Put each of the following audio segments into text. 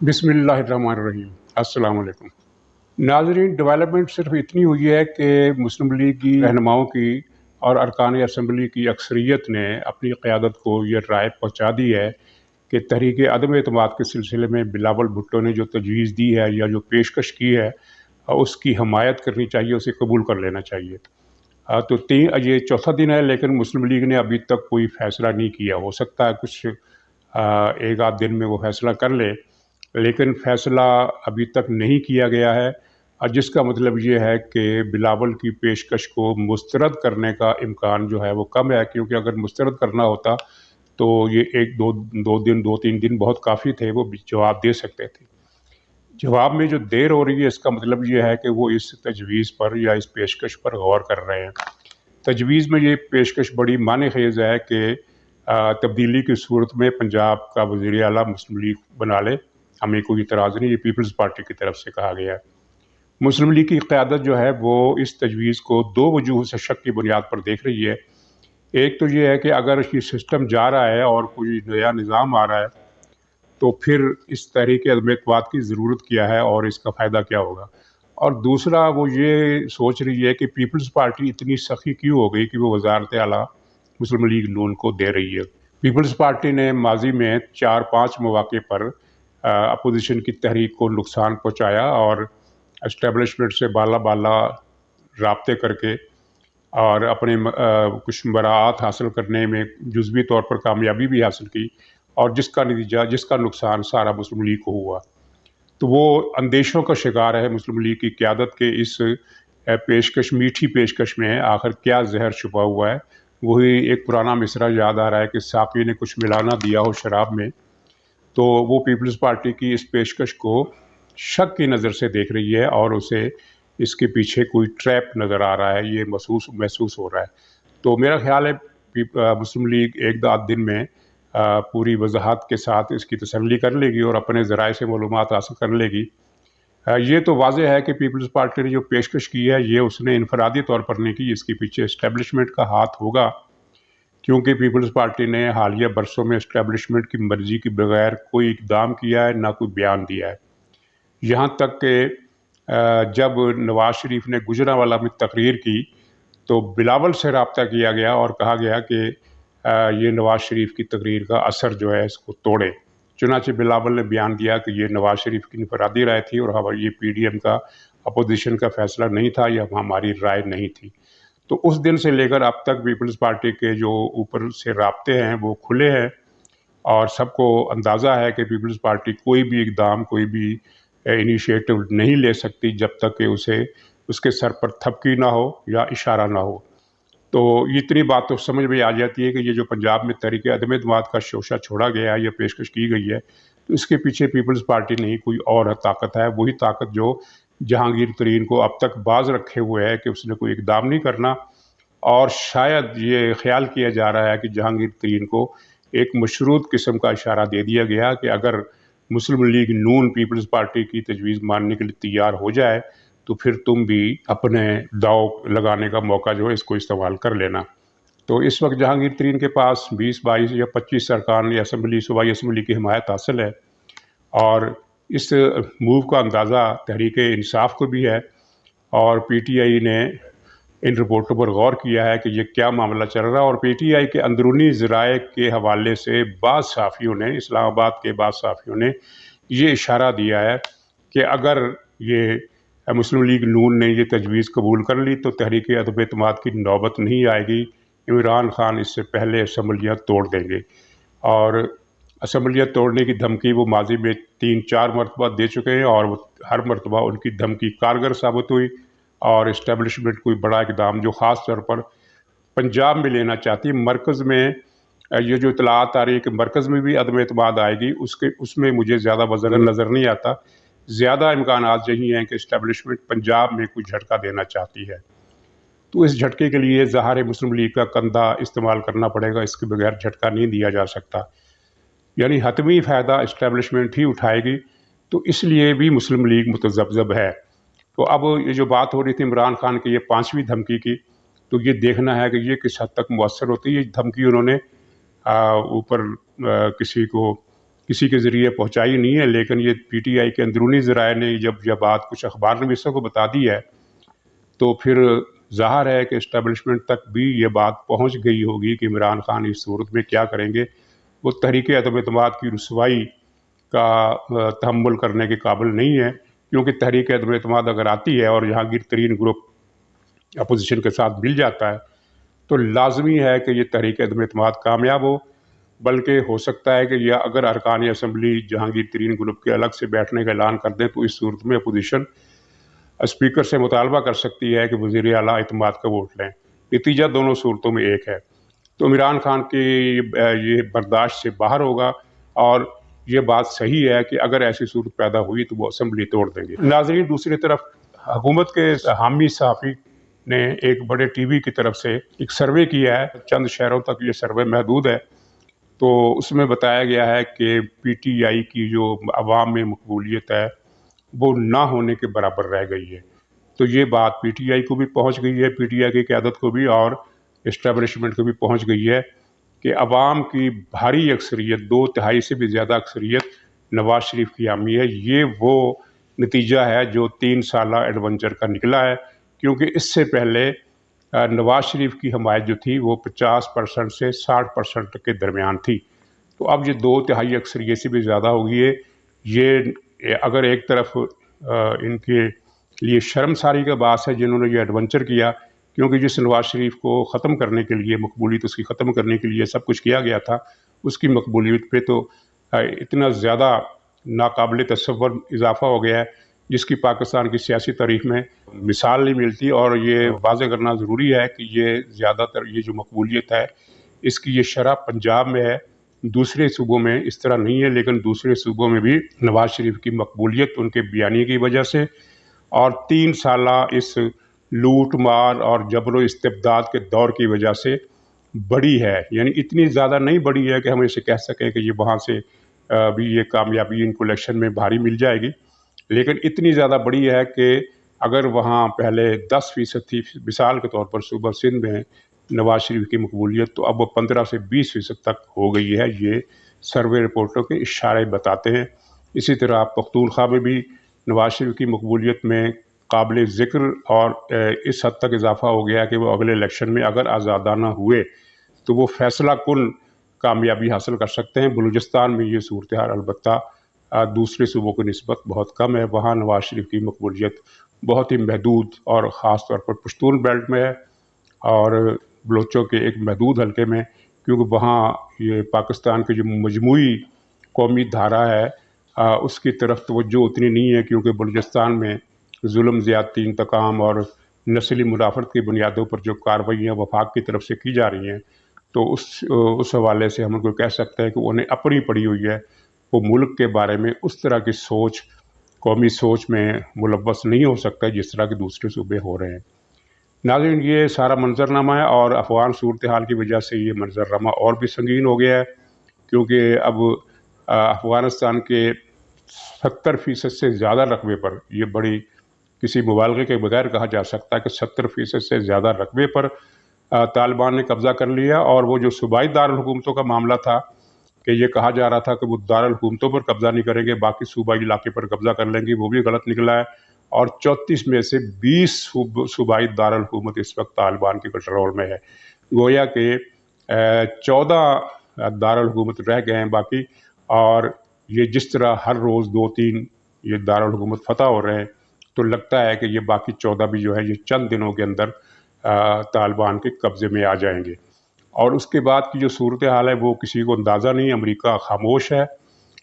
बिस्मिल्लाहिर्रहमानिर्रहीम। अस्सलाम वालेकुम। नाज़रीन, डेवलपमेंट सिर्फ इतनी हुई है कि मुस्लिम लीग की रहनुमाओं की और अरकान असम्बली की अक्सरियत ने अपनी क़यादत को ये राय पहुँचा दी है कि तहरीक अदम एतमाद के सिलसिले में बिलावल भुट्टो ने जो तजवीज़ दी है या जो पेशकश की है, उसकी हमायत करनी चाहिए, उसे कबूल कर लेना चाहिए। तो ये चौथा दिन है, लेकिन मुस्लिम लीग ने अभी तक कोई फ़ैसला नहीं किया। हो सकता है कुछ एक आध दिन में वो फ़ैसला कर ले, लेकिन फ़ैसला अभी तक नहीं किया गया है। जिसका मतलब ये है कि बिलावल की पेशकश को मुस्तरद करने का इम्कान जो है वो कम है, क्योंकि अगर मुस्तरद करना होता तो ये 1-2 दिन 2-3 दिन बहुत काफ़ी थे, वो जवाब दे सकते थे। जवाब में जो देर हो रही है, इसका मतलब ये है कि वो इस तजवीज़ पर या इस पेशकश पर गौर कर रहे हैं। तजवीज़ में ये पेशकश बड़ी माने-ख़ेज़ है कि तब्दीली की सूरत में पंजाब का वज़ीर आला मुस्लिम लीग बना ले, हमें कोई इतराज़ नहीं। ये पीपल्स पार्टी की तरफ से कहा गया है। मुस्लिम लीग की क़यादत जो है वो इस तजवीज़ को 2 वजूह से शक की बुनियाद पर देख रही है। एक तो ये है कि अगर ये सिस्टम जा रहा है और कोई नया निज़ाम आ रहा है, तो फिर इस तहरीक अदम-ए-एतमाद की ज़रूरत क्या है और इसका फ़ायदा क्या होगा? और दूसरा वो ये सोच रही है कि पीपल्स पार्टी इतनी सख़ी क्यों हो गई कि वो वज़ारत आला मुस्लिम लीग नून को दे रही है। पीपल्स पार्टी ने माज़ी में 4-5 मौक़े पर अपोज़िशन की तहरीक को नुकसान पहुँचाया और एस्टेब्लिशमेंट से बाला-बाला राब्ते करके और अपने कुछ बराअत हासिल करने में जुज़वी तौर पर कामयाबी भी हासिल की, और जिसका नुकसान सारा मुस्लिम लीग को हुआ। तो वो अंदेशों का शिकार है मुस्लिम लीग की क़यादत के इस मीठी पेशकश में आखिर क्या ज़हर छुपा हुआ है। वही एक पुराना मिसरा याद आ रहा है कि साक़ी ने कुछ मिला ना दिया हो शराब में। तो वो पीपल्स पार्टी की इस पेशकश को शक की नज़र से देख रही है और उसे इसके पीछे कोई ट्रैप नज़र आ रहा है, ये महसूस हो रहा है। तो मेरा ख़्याल है मुस्लिम लीग एक आध दिन में पूरी वज़ाहत के साथ इसकी तसल्ली कर लेगी और अपने ज़राए से मालूमात हासिल कर लेगी। ये तो वाज़ेह है कि पीपल्स पार्टी ने जो पेशकश की है, ये उसने इनफरादी तौर पर नहीं की, इसके पीछे एस्टेब्लिशमेंट का हाथ होगा, क्योंकि पीपल्स पार्टी ने हालिया बरसों में एस्टेब्लिशमेंट की मर्ज़ी के बगैर कोई इक़दाम किया है, ना कोई बयान दिया है। यहाँ तक कि जब नवाज़ शरीफ ने गुजरांवाला में तकरीर की, तो बिलावल से राब्ता किया गया और कहा गया कि ये नवाज़ शरीफ की तकरीर का असर जो है इसको तोड़े। चुनांचे बिलावल ने बयान दिया कि ये नवाज़ शरीफ की इनफरादी राय थी और ये पीडीएम का अपोज़िशन का फ़ैसला नहीं था, या हमारी राय नहीं थी। तो उस दिन से लेकर अब तक पीपल्स पार्टी के जो ऊपर से राब्ते हैं वो खुले हैं, और सबको अंदाज़ा है कि पीपल्स पार्टी कोई भी इक़दाम, कोई भी इनिशिएटिव नहीं ले सकती जब तक कि उसे उसके सर पर थपकी ना हो या इशारा ना हो। तो इतनी बात तो समझ में आ जाती है कि ये जो पंजाब में तहरीक अदम-ए-एतमाद का शोशा छोड़ा गया है या पेशकश की गई है, तो इसके पीछे पीपल्स पार्टी नहीं, कोई और ताकत है। वही ताकत जो जहांगीर तरीन को अब तक बाज़ रखे हुए है कि उसने कोई इक़दाम नहीं करना, और शायद ये ख़्याल किया जा रहा है कि जहांगीर तरीन को एक मशरूत किस्म का इशारा दे दिया गया कि अगर मुस्लिम लीग नून पीपल्स पार्टी की तजवीज़ मानने के लिए तैयार हो जाए, तो फिर तुम भी अपने दाँव लगाने का मौका जो है इसको इस्तेमाल कर लेना। तो इस वक्त जहांगीर तरीन के पास 20-22 या 25 अरकान या सूबाई असम्बली की हिमायत हासिल है, और इस मूव का अंदाज़ा तहरीक इंसाफ को भी है, और पीटीआई ने इन रिपोर्टों पर गौर किया है कि ये क्या मामला चल रहा है। और पीटीआई के अंदरूनी ज़राए के हवाले से बाज़ सहाफ़ियों ने, इस्लामाबाद के बाज़ सहाफ़ियों ने ये इशारा दिया है कि अगर ये मुस्लिम लीग नून ने ये तजवीज़ कबूल कर ली तो तहरीक अदम-ए-एतमाद की नौबत नहीं आएगी। इमरान खान इससे पहले असम्बलियाँ तोड़ देंगे, और असम्बलियाँ तोड़ने की धमकी वो माज़ी में 3-4 मरतबा दे चुके हैं, और वो हर मरतबा उनकी धमकी कारगर साबित हुई, और इस्टेब्लिशमेंट कोई बड़ा इक़दाम जो ख़ास तौर पर पंजाब में लेना चाहती है। मरकज़ में ये जो इत्तलात आ रही है कि मरकज़ में भी अदम-ए-एतमाद आएगी, उसमें मुझे ज़्यादा वज़न नज़र नहीं आता। ज़्यादा इम्कानात यही हैं कि इस्टेब्लिशमेंट पंजाब में कोई झटका देना चाहती है। तो इस झटके के लिए ज़ाहिर मुस्लिम लीग का कंधा इस्तेमाल करना पड़ेगा, इसके बगैर झटका नहीं दिया जा सकता। यानी हतमी फ़ायदा इस्टेब्लिशमेंट ही उठाएगी, तो इसलिए भी मुस्लिम लीग मुतज़ब्ज़ब है। तो अब ये जो बात हो रही थी इमरान खान की ये 5वीं धमकी की, तो ये देखना है कि ये किस हद तक मुअस्सर होती है। ये धमकी उन्होंने ऊपर किसी को किसी के ज़रिए पहुंचाई नहीं है, लेकिन ये PTI के अंदरूनी ज़राए ने जब यह बात कुछ अखबार नवीसों को बता दी है तो फिर ज़ाहिर है कि इस्टेब्लिशमेंट तक भी ये बात पहुंच गई होगी कि इमरान खान इस सूरत में क्या करेंगे। वो तहरीक अदम एतमाद की रुसवाई का तहम्मुल करने के काबिल नहीं है, क्योंकि तहरीक अदम एतमाद अगर आती है और जहांगीर तरीन ग्रुप अपोजिशन के साथ मिल जाता है तो लाजमी है कि ये तहरीक अदम एतमाद कामयाब हो। बल्कि हो सकता है कि यह अगर अरकान असम्बली जहांगीर तरीन ग्रुप के अलग से बैठने का ऐलान कर दें तो इस सूरत में अपोजिशन स्पीकर से मुतालबा कर सकती है कि वज़ीर आला एतमाद का वोट लें। नतीजा दोनों सूरतों में एक है। तो इमरान खान की ये बर्दाश्त से बाहर होगा और ये बात सही है कि अगर ऐसी सूरत पैदा हुई तो वो असम्बली तोड़ देंगे। नाज़रीन, दूसरी तरफ हुकूमत के हामी सहाफ़ी ने एक बड़े TV की तरफ से एक सर्वे किया है, चंद शहरों तक ये सर्वे महदूद है। तो उसमें बताया गया है कि PTI की जो अवाम में मकबूलियत है वो ना होने के बराबर रह गई है। तो ये बात PTI को भी पहुंच गई है, PTI की क़यादत को भी और इस्टेब्लिशमेंट को भी पहुंच गई है कि अवाम की भारी अक्सरियत, 2/3 से भी ज़्यादा अक्सरियत नवाज शरीफ की हामी है। ये वो नतीजा है जो 3 साला एडवेंचर का निकला है, क्योंकि इससे पहले नवाज शरीफ की हमायत जो थी वो 50% से 60% के दरमियान थी। तो अब ये 2/3 अक्सरियत से भी ज़्यादा हो गई है। ये अगर एक तरफ इनके लिए शर्मसारी का बात है जिन्होंने ये एडवेंचर किया, क्योंकि जिस नवाज शरीफ को ख़त्म करने के लिए, मकबूलियत उसकी ख़त्म करने के लिए सब कुछ किया गया था, उसकी मकबूलियत पे तो इतना ज़्यादा नाकाबिल तसव्वुर इजाफ़ा हो गया है जिसकी पाकिस्तान की सियासी तारीख़ में मिसाल नहीं मिलती। और ये वाज़ेह करना ज़रूरी है कि ये ज़्यादातर ये जो मकबूलियत है इसकी ये शरह पंजाब में है, दूसरे सूबों में इस तरह नहीं है। लेकिन दूसरे सूबों में भी नवाज शरीफ की मकबूलियत उनके बयानी की वजह से और 3 साला इस लूट मार और जबर इस्तिबदाद के दौर की वजह से बड़ी है। यानी इतनी ज़्यादा नहीं बड़ी है कि हम इसे कह सकें कि ये वहाँ से भी ये कामयाबी इनको इलेक्शन में भारी मिल जाएगी, लेकिन इतनी ज़्यादा बड़ी है कि अगर वहाँ पहले 10% थी, मिसाल के तौर पर सूबा सिंध में नवाज शरीफ की मकबूलियत, तो अब वो 15 से 20% तक हो गई है। ये सर्वे रिपोर्टों के इशारे बताते हैं। इसी तरह पख्तूनख्वा में भी नवाज शरीफ की मकबूलियत में काबिल ज़िक्र और इस हद तक इजाफ़ा हो गया कि वो अगले इलेक्शन में अगर आज़ादाना हुए तो वो फ़ैसला कुन कामयाबी हासिल कर सकते हैं। बलूचिस्तान में ये सूरत हाल अलबत्ता दूसरे सूबों की निस्बत बहुत कम है। वहाँ नवाज शरीफ की मकबूलियत बहुत ही महदूद और ख़ास तौर पर पश्तून बेल्ट में है और बलोचों के एक महदूद हल्के में, क्योंकि वहाँ ये पाकिस्तान की जो मजमूई कौमी धारा है उसकी तरफ तवज्जो उतनी नहीं है, क्योंकि बलूचिस्तान में जुल्म, ज़्यादती, इंतकाम और नस्ली मुनाफरत की बुनियादों पर जो कार्रवाइयाँ वफाक की तरफ से की जा रही हैं, तो उस हवाले से हम उनको कह सकते हैं कि उन्हें अपनी पड़ी हुई है। वो मुल्क के बारे में उस तरह की सोच, कौमी सोच में मुलव्वस नहीं हो सकता जिस तरह के दूसरे सूबे हो रहे हैं। नाज़रीन, ये सारा मंजरनामा है और अफ़गान सूरत हाल की वजह से ये मंजरनामा और भी संगीन हो गया है, क्योंकि अब अफ़गानिस्तान के 70% से ज़्यादा रकबे पर, ये बड़ी किसी मुबालगे के बगैर कहा जा सकता है कि 70% से ज़्यादा रकबे पर तालिबान ने कब्ज़ा कर लिया। और वो जो सूबाई दारुल हुकूमतों का मामला था कि ये कहा जा रहा था कि वो दारुल हुकूमतों पर कब्ज़ा नहीं करेंगे, बाकी सूबाई इलाके पर कब्ज़ा कर लेंगे, वो भी गलत निकला है। और 34 में से 20 सूबाई दारुल हुकूमत इस वक्त तालिबान के कंट्रोल में है। गोया के 14 दारुल हुकूमत रह गए हैं बाकी। और ये जिस तरह हर रोज़ 2-3 ये दारुल हुकूमत फतह हो रहे हैं, तो लगता है कि ये बाकी 14 भी जो है ये चंद दिनों के अंदर तालिबान के कब्ज़े में आ जाएंगे। और उसके बाद की जो सूरत हाल है वो किसी को अंदाज़ा नहीं। अमेरिका खामोश है,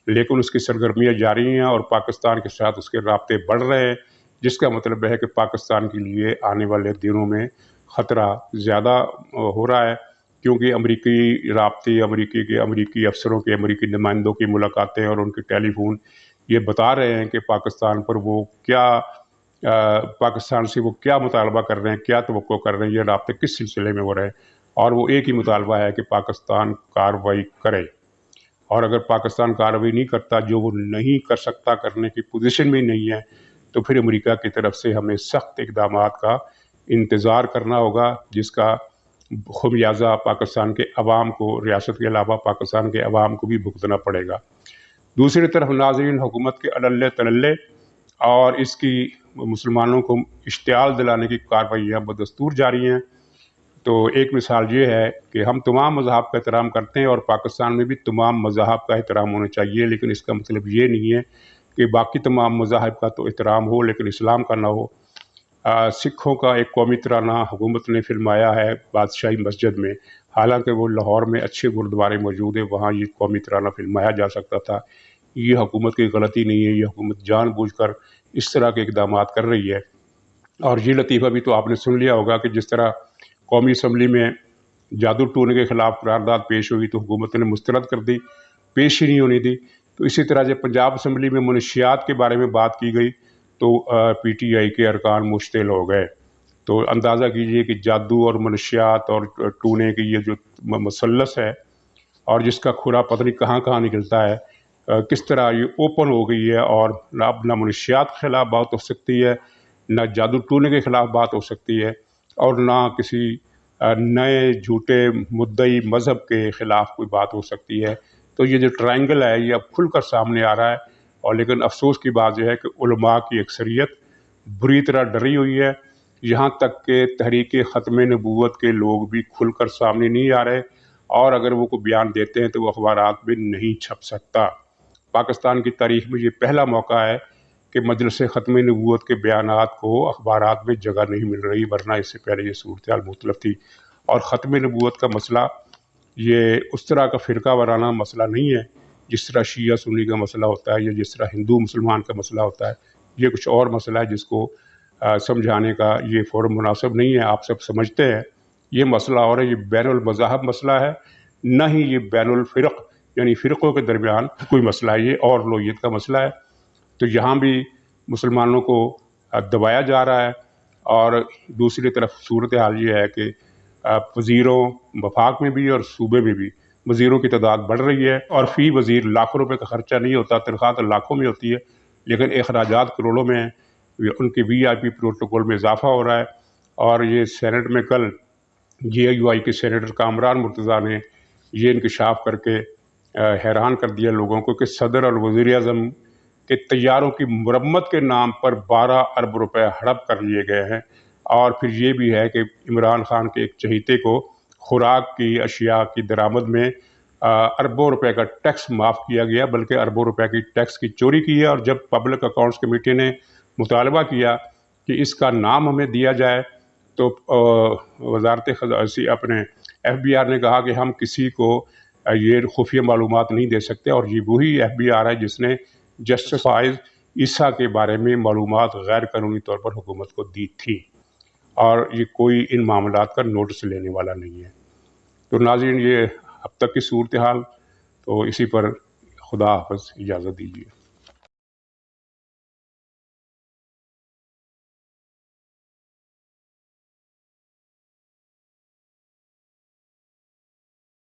लेकिन उसकी सरगर्मियाँ जारी हैं और पाकिस्तान के साथ उसके राब्ते बढ़ रहे हैं, जिसका मतलब है कि पाकिस्तान के लिए आने वाले दिनों में ख़तरा ज़्यादा हो रहा है, क्योंकि अमरीकी राब्ते, अमरीकी अफसरों के, अमरीकी नुमाइंदों की मुलाकातें और उनके टेलीफोन ये बता रहे हैं कि पाकिस्तान पर वो क्या पाकिस्तान से वो क्या मुतालबा कर रहे हैं, क्या तवक्को कर रहे हैं, ये राब्ते किस सिलसिले में हो रहे हैं। और वो एक ही मुतालबा है कि पाकिस्तान कार्रवाई करे। और अगर पाकिस्तान कार्रवाई नहीं करता, जो वो नहीं कर सकता, करने की पोजीशन में नहीं है, तो फिर अमेरिका की तरफ से हमें सख्त इक़दामात का इंतज़ार करना होगा, जिसका ख़मियाज़ा पाकिस्तान के अवाम को, रियासत के अलावा पाकिस्तान के अवाम को भी भुगतना पड़ेगा। دوسری طرف ناظرین حکومت کے عللے تللے اور اس کی مسلمانوں کو اشتعال دلانے کی کارروائیاں بدستور جاری ہیں۔ تو ایک مثال یہ ہے کہ ہم تمام مذاہب کا احترام کرتے ہیں اور پاکستان میں بھی تمام مذاہب کا احترام ہونا چاہیے، لیکن اس کا مطلب یہ نہیں ہے کہ باقی تمام مذاہب کا تو احترام ہو لیکن اسلام کا نہ ہو۔ سکھوں کا ایک قومی ترانہ حکومت نے فلمایا ہے بادشاہی مسجد میں، حالانکہ وہ لاہور میں اچھے گردوارے موجود ہیں، وہاں یہ قومی ترانہ فلمایا جا سکتا تھا۔ یہ حکومت کی غلطی نہیں ہے، یہ حکومت جان بوجھ کر اس طرح کے اقدامات کر رہی ہے۔ اور یہ لطیفہ بھی تو آپ نے سن لیا ہوگا کہ جس طرح قومی اسمبلی میں جادو ٹونے کے خلاف قرارداد پیش ہوئی تو حکومت نے مسترد کر دی، پیش ہی نہیں ہونی دی۔ تو اسی طرح جب پنجاب اسمبلی میں منشیات کے بارے میں بات کی گئی تو پی ٹی آئی کے ارکان مشتعل ہو گئے۔ تو اندازہ کیجئے کہ جادو اور منشیات اور ٹونے کی یہ جو مثلث ہے اور جس کا کھرا پتہ نہیں کہاں کہاں نکلتا ہے، کس طرح یہ اوپن ہو گئی ہے، اور نہ منشیات کے خلاف بات ہو سکتی ہے، نہ جادو ٹونے کے خلاف بات ہو سکتی ہے، اور نہ کسی نئے جھوٹے مدعی مذہب کے خلاف کوئی بات ہو سکتی ہے۔ تو یہ جو ٹرائنگل ہے یہ اب کھل کر سامنے آ رہا ہے، اور لیکن افسوس کی بات یہ ہے کہ علماء کی اکثریت بری طرح ڈری ہوئی ہے، یہاں تک کہ تحریک ختم نبوت کے لوگ بھی کھل کر سامنے نہیں آ رہے، اور اگر وہ کوئی بیان دیتے ہیں تو وہ اخبارات میں نہیں چھپ سکتا۔ پاکستان کی تاریخ میں یہ پہلا موقع ہے کہ مجلس ختم نبوت کے بیانات کو اخبارات میں جگہ نہیں مل رہی، ورنہ اس سے پہلے یہ صورتحال مختلف تھی۔ اور ختم نبوت کا مسئلہ یہ اس طرح کا فرقہ وارانہ مسئلہ نہیں ہے جس طرح شیعہ سنی کا مسئلہ ہوتا ہے یا جس طرح ہندو مسلمان کا مسئلہ ہوتا ہے۔ یہ کچھ اور مسئلہ ہے جس کو سمجھانے کا یہ فورم مناسب نہیں ہے، آپ سب سمجھتے ہیں یہ مسئلہ اور ہے، یہ بین المذاہب مسئلہ ہے، نہ ہی یہ بین الفرق یعنی فرقوں کے درمیان کوئی مسئلہ ہے، یہ اور لویت کا مسئلہ ہے۔ تو یہاں بھی مسلمانوں کو دبایا جا رہا ہے، اور دوسری طرف صورتحال یہ ہے کہ وزیروں وفاق میں بھی اور صوبے میں بھی وزیروں کی تعداد بڑھ رہی ہے، اور فی وزیر لاکھوں روپے کا خرچہ نہیں ہوتا، تنخواہ تو لاکھوں میں ہوتی ہے، لیکن اخراجات کروڑوں میں ہیں۔ ان کے وی آئی پی پروٹوکول میں اضافہ ہو رہا ہے، اور یہ سینٹ میں کل جے یو آئی کے سینیٹر کامران مرتضیٰ نے یہ انکشاف کر کے حیران کر دیا لوگوں کو کہ صدر اور وزیر اعظم کے طیاروں کی مرمت کے نام پر 12 ارب روپے ہڑپ کر لیے گئے ہیں، اور پھر یہ بھی ہے کہ عمران خان کے ایک چہیتے کو خوراک کی اشیاء کی درآمد میں اربوں روپے کا ٹیکس معاف کیا گیا، بلکہ اربوں روپے کی ٹیکس کی چوری کی ہے۔ اور جب پبلک اکاؤنٹس کمیٹی نے مطالبہ کیا کہ اس کا نام ہمیں دیا جائے تو وزارت اپنے ایف بی آر نے کہا کہ ہم کسی کو یہ خفیہ معلومات نہیں دے سکتے، اور یہ وہی ایف بی آر ہے جس نے جسٹس فائز عیسیٰ کے بارے میں معلومات غیر قانونی طور پر حکومت کو دی تھی، اور یہ کوئی ان معاملات کا نوٹس لینے والا نہیں ہے۔ تو ناظرین، یہ اب تک کی صورتحال، تو اسی پر خدا حافظ، اجازت دیجیے۔